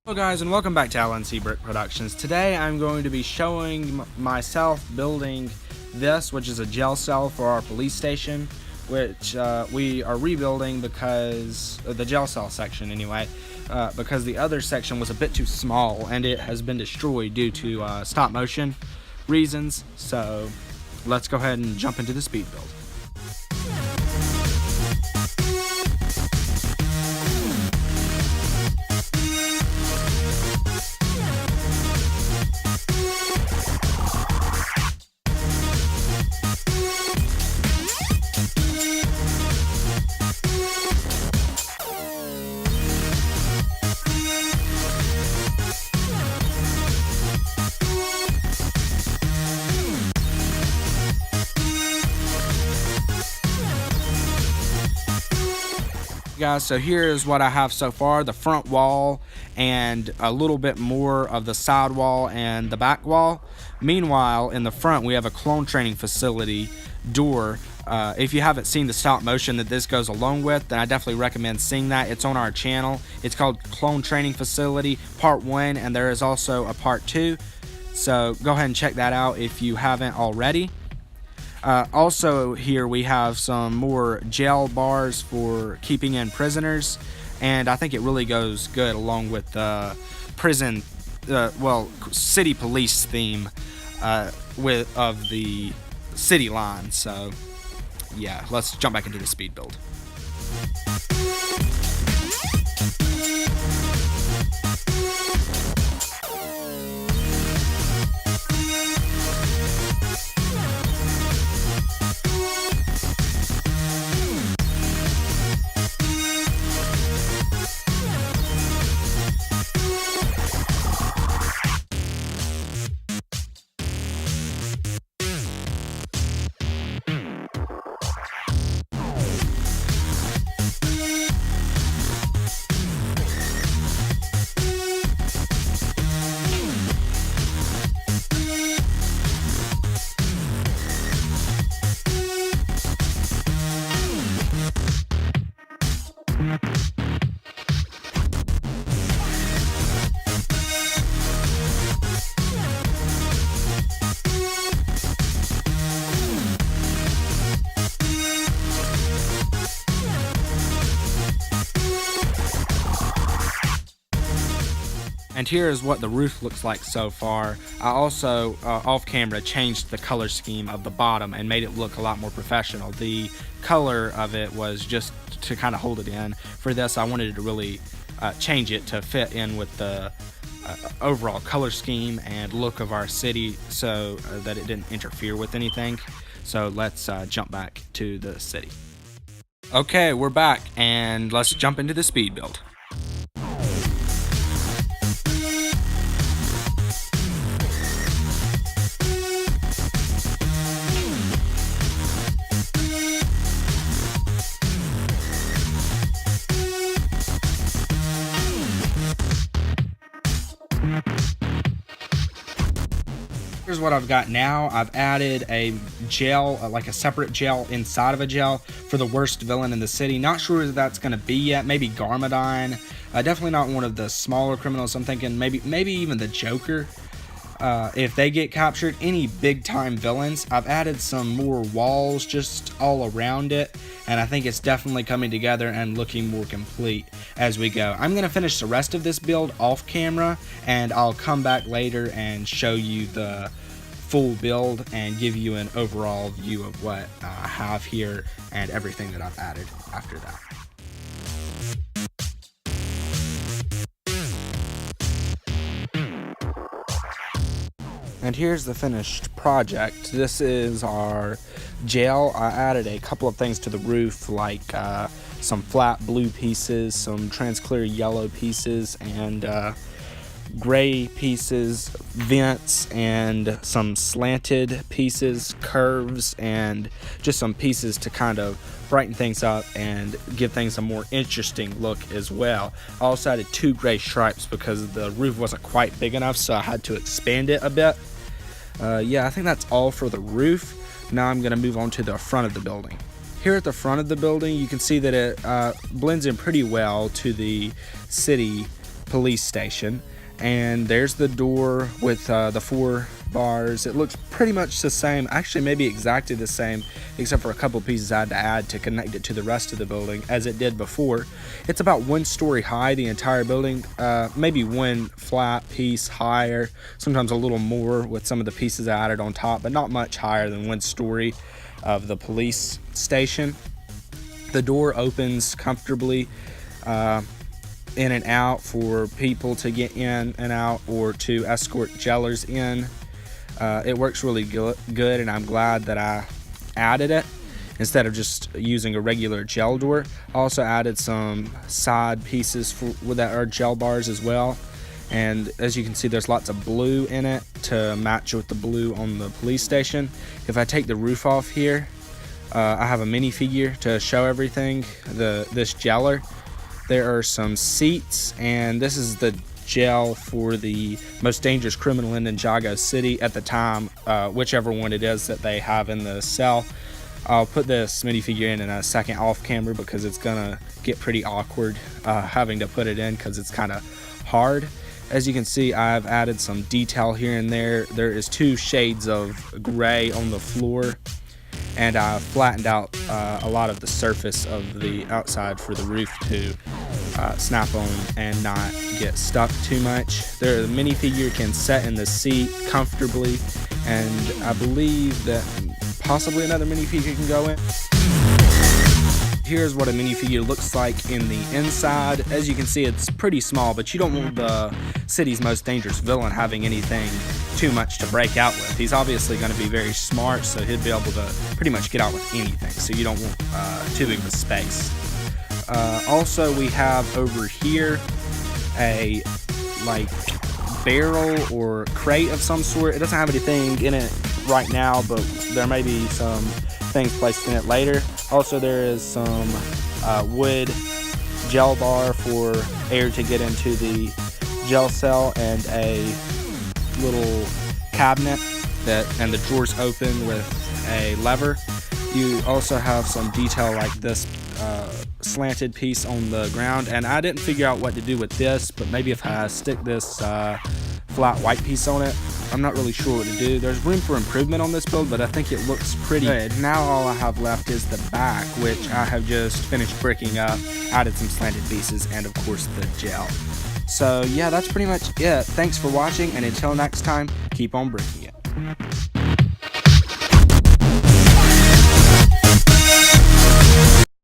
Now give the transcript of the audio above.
Hello guys, and welcome back to LNC Brick Productions. Today I'm going to be showing myself building this, which is a jail cell for our police station, which we are rebuilding because the jail cell section anyway, because the other section was a bit too small and it has been destroyed due to stop motion reasons. So let's go ahead and jump into the speed build. Guys, so here is what I have so far: the front wall and a little bit more of the side wall and the back wall. Meanwhile, in the front we have a clone training facility door. If you haven't seen the stop motion that this goes along with, then I definitely recommend seeing that. It's on our channel. It's called Clone Training Facility Part 1, and there is also a Part 2, so go ahead and check that out if you haven't already. Also here we have some more jail bars for keeping in prisoners, and I think it really goes good along with the prison, city police theme of the city line. So yeah, let's jump back into the speed build. And here is what the roof looks like so far. I also, off camera, changed the color scheme of the bottom and made it look a lot more professional. The color of it was just to kind of hold it in. For this, I wanted to really change it to fit in with the overall color scheme and look of our city, so that it didn't interfere with anything. So let's jump back to the city. Okay, we're back, and let's jump into the speed build. Here's what I've got now. I've added a jail, like a separate jail inside of a jail for the worst villain in the city. Not sure who that's going to be yet. Maybe Garmadine. Definitely not one of the smaller criminals. I'm thinking maybe even the Joker. If they get captured, any big time villains. I've added some more walls just all around it, and I think it's definitely coming together and looking more complete as we go. I'm going to finish the rest of this build off camera, and I'll come back later and show you the full build and give you an overall view of what I have here and everything that I've added after that. And here's the finished project. This is our jail. I added a couple of things to the roof, like some flat blue pieces, some transclear yellow pieces, and gray pieces, vents, and some slanted pieces, curves, and just some pieces to kind of brighten things up and give things a more interesting look as well. I also added 2 gray stripes because the roof wasn't quite big enough, so I had to expand it a bit. Yeah, I think that's all for the roof. Now I'm going to move on to the front of the building. Here at the front of the building, you can see that it blends in pretty well to the city police station. And there's the door with the 4 bars. It looks pretty much the same, actually maybe exactly the same, except for a couple pieces I had to add to connect it to the rest of the building as it did before. It's about 1 story high, the entire building, maybe 1 flat piece higher, sometimes a little more with some of the pieces I added on top, but not much higher than 1 story of the police station. The door opens comfortably in and out for people to get in and out or to escort jailers in. It works really good, and I'm glad that I added it instead of just using a regular jail door. I also added some side pieces that are jail bars as well, and as you can see, there's lots of blue in it to match with the blue on the police station. If I take the roof off here, I have a minifigure to show everything, this jailer. There are some seats, and this is the jail for the most dangerous criminal in Ninjago City at the time, whichever one it is that they have in the cell. I'll put this minifigure in a second off camera because it's gonna get pretty awkward having to put it in because it's kind of hard. As you can see, I've added some detail here and there. There is 2 shades of gray on the floor, and I flattened out a lot of the surface of the outside for the roof to snap on and not get stuck too much. The minifigure can set in the seat comfortably, and I believe that possibly another minifigure can go in. Here's what a minifigure looks like in the inside. As you can see, it's pretty small, but you don't want the city's most dangerous villain having anything too much to break out with. He's obviously going to be very smart, so he'll be able to pretty much get out with anything, so you don't want too big of a space. Also, we have over here a barrel or crate of some sort. It doesn't have anything in it right now, but there may be some things placed in it later. Also, there is some wood gel bar for air to get into the gel cell, and a little cabinet and the drawers open with a lever. You also have some detail like this slanted piece on the ground, and I didn't figure out what to do with this, but maybe if I stick this flat white piece on it, I'm not really sure what to do. There's room for improvement on this build, but I think it looks pretty good. Now all I have left is the back, which I have just finished bricking up, added some slanted pieces, and of course the gel. So yeah, that's pretty much it. Thanks for watching, and until next time, keep on bricking it.